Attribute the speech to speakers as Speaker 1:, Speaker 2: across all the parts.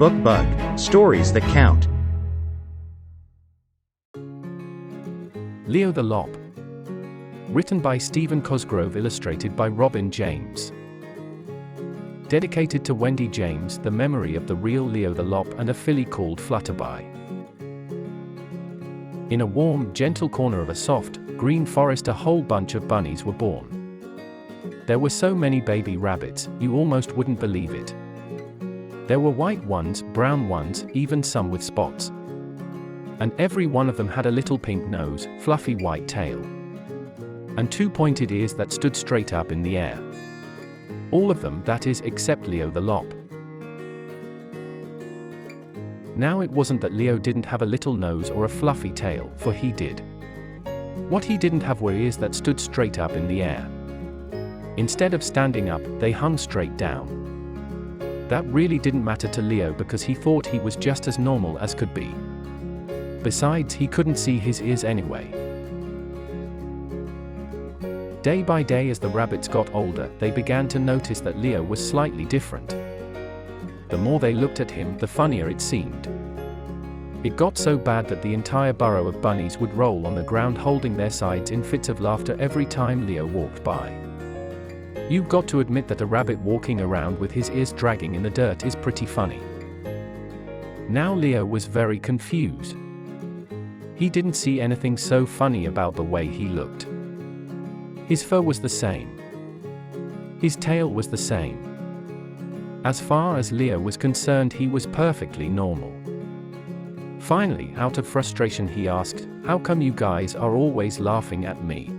Speaker 1: BuukBug, stories that count.
Speaker 2: Leo the Lop. Written by Stephen Cosgrove, illustrated by Robin James. Dedicated to Wendy James, the memory of the real Leo the Lop and a filly called Flutterby. In a warm, gentle corner of a soft, green forest, a whole bunch of bunnies were born. There were so many baby rabbits, you almost wouldn't believe it. There were white ones, brown ones, even some with spots. And every one of them had a little pink nose, fluffy white tail, and two pointed ears that stood straight up in the air. All of them, that is, except Leo the Lop. Now it wasn't that Leo didn't have a little nose or a fluffy tail, for he did. What he didn't have were ears that stood straight up in the air. Instead of standing up, they hung straight down. That really didn't matter to Leo because he thought he was just as normal as could be. Besides, he couldn't see his ears anyway. Day by day, as the rabbits got older, they began to notice that Leo was slightly different. The more they looked at him, the funnier it seemed. It got so bad that the entire burrow of bunnies would roll on the ground, holding their sides in fits of laughter every time Leo walked by. You've got to admit that a rabbit walking around with his ears dragging in the dirt is pretty funny. Now Leo was very confused. He didn't see anything so funny about the way he looked. His fur was the same. His tail was the same. As far as Leo was concerned, he was perfectly normal. Finally, out of frustration, he asked, "How come you guys are always laughing at me?"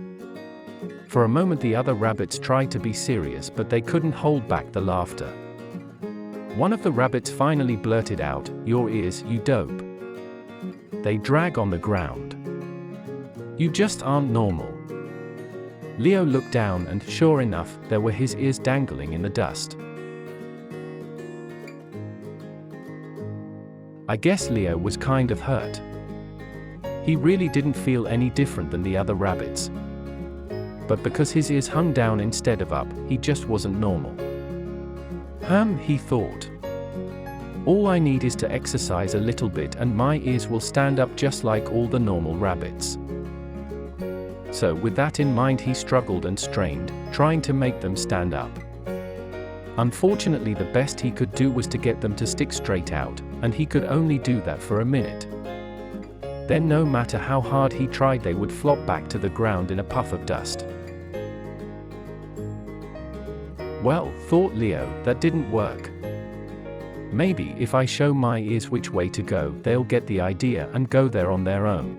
Speaker 2: For a moment the other rabbits tried to be serious, but they couldn't hold back the laughter. One of the rabbits finally blurted out, "Your ears, you dope. They drag on the ground. You just aren't normal." Leo looked down and, sure enough, there were his ears dangling in the dust. I guess Leo was kind of hurt. He really didn't feel any different than the other rabbits. But because his ears hung down instead of up, he just wasn't normal. He thought. All I need is to exercise a little bit and my ears will stand up just like all the normal rabbits. So with that in mind, he struggled and strained, trying to make them stand up. Unfortunately, the best he could do was to get them to stick straight out, and he could only do that for a minute. Then no matter how hard he tried, they would flop back to the ground in a puff of dust. Well, thought Leo, that didn't work. Maybe if I show my ears which way to go, they'll get the idea and go there on their own.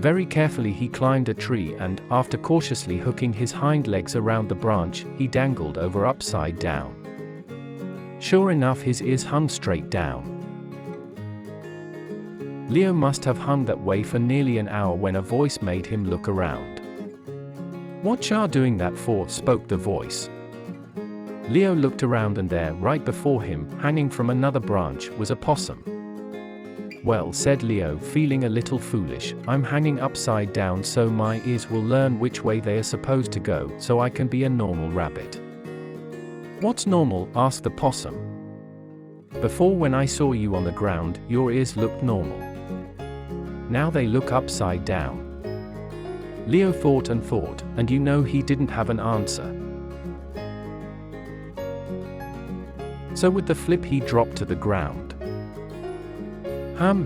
Speaker 2: Very carefully he climbed a tree and, after cautiously hooking his hind legs around the branch, he dangled over upside down. Sure enough, his ears hung straight down. Leo must have hung that way for nearly an hour when a voice made him look around. "What y'all doing that for?" spoke the voice. Leo looked around and there, right before him, hanging from another branch, was a possum. "Well," said Leo, feeling a little foolish, "I'm hanging upside down so my ears will learn which way they are supposed to go, so I can be a normal rabbit." "What's normal?" asked the possum. "Before, when I saw you on the ground, your ears looked normal. Now they look upside down." Leo thought and thought, and he didn't have an answer. So with the flip he dropped to the ground.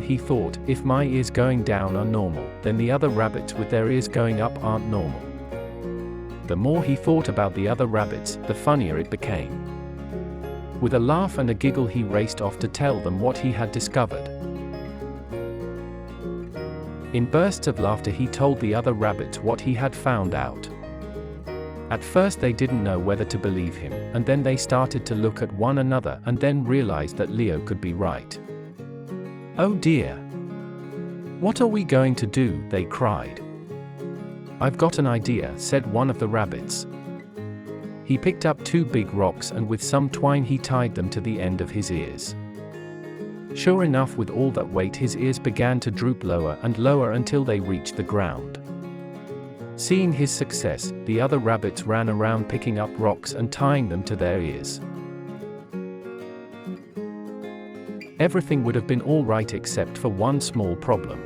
Speaker 2: He thought, if my ears going down are normal, then the other rabbits with their ears going up aren't normal. The more he thought about the other rabbits, the funnier it became. With a laugh and a giggle he raced off to tell them what he had discovered. In bursts of laughter he told the other rabbits what he had found out. At first they didn't know whether to believe him, and then they started to look at one another and then realized that Leo could be right. "Oh dear! What are we going to do?" they cried. "I've got an idea," said one of the rabbits. He picked up two big rocks and with some twine he tied them to the end of his ears. Sure enough, with all that weight his ears began to droop lower and lower until they reached the ground. Seeing his success, the other rabbits ran around picking up rocks and tying them to their ears. everything would have been all right except for one small problem.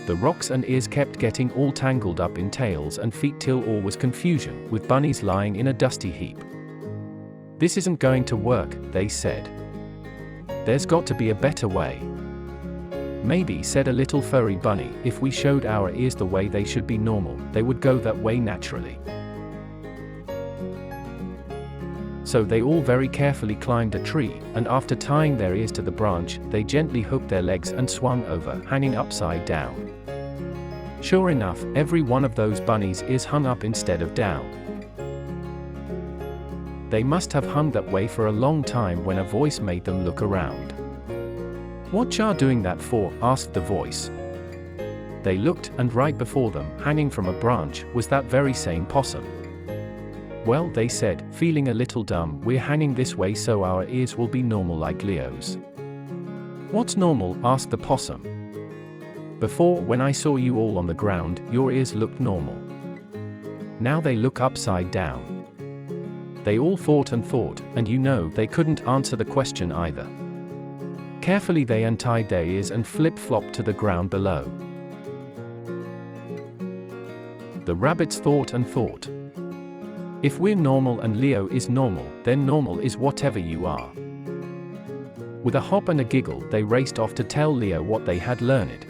Speaker 2: The rocks and ears kept getting all tangled up in tails and feet till all was confusion, with bunnies lying in a dusty heap. "This isn't going to work," they said. "There's got to be a better way." "Maybe," said a little furry bunny, "if we showed our ears the way they should be normal, they would go that way naturally." So they all very carefully climbed a tree, and after tying their ears to the branch, they gently hooked their legs and swung over, hanging upside down. Sure enough, every one of those bunnies' ears hung up instead of down. They must have hung that way for a long time when a voice made them look around. "What y'all doing that for?" asked the voice. They looked, and right before them, hanging from a branch, was that very same possum. "Well," they said, feeling a little dumb, "we're hanging this way so our ears will be normal like Leo's." "What's normal?" asked the possum. "Before, when I saw you all on the ground, your ears looked normal. Now they look upside down." They all thought and thought, and they couldn't answer the question either. Carefully they untied their ears and flip-flopped to the ground below. The rabbits thought and thought. "If we're normal and Leo is normal, then normal is whatever you are." With a hop and a giggle, they raced off to tell Leo what they had learned.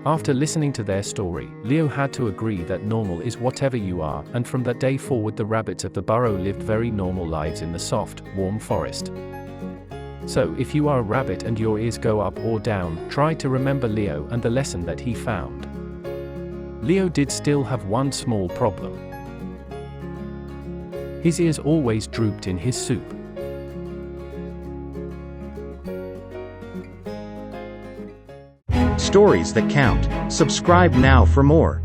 Speaker 2: After listening to their story, Leo had to agree that normal is whatever you are, and from that day forward the rabbits of the burrow lived very normal lives in the soft, warm forest. So, if you are a rabbit and your ears go up or down, try to remember Leo and the lesson that he found. Leo did still have one small problem. His ears always drooped in his soup.
Speaker 1: Stories that count. Subscribe now for more.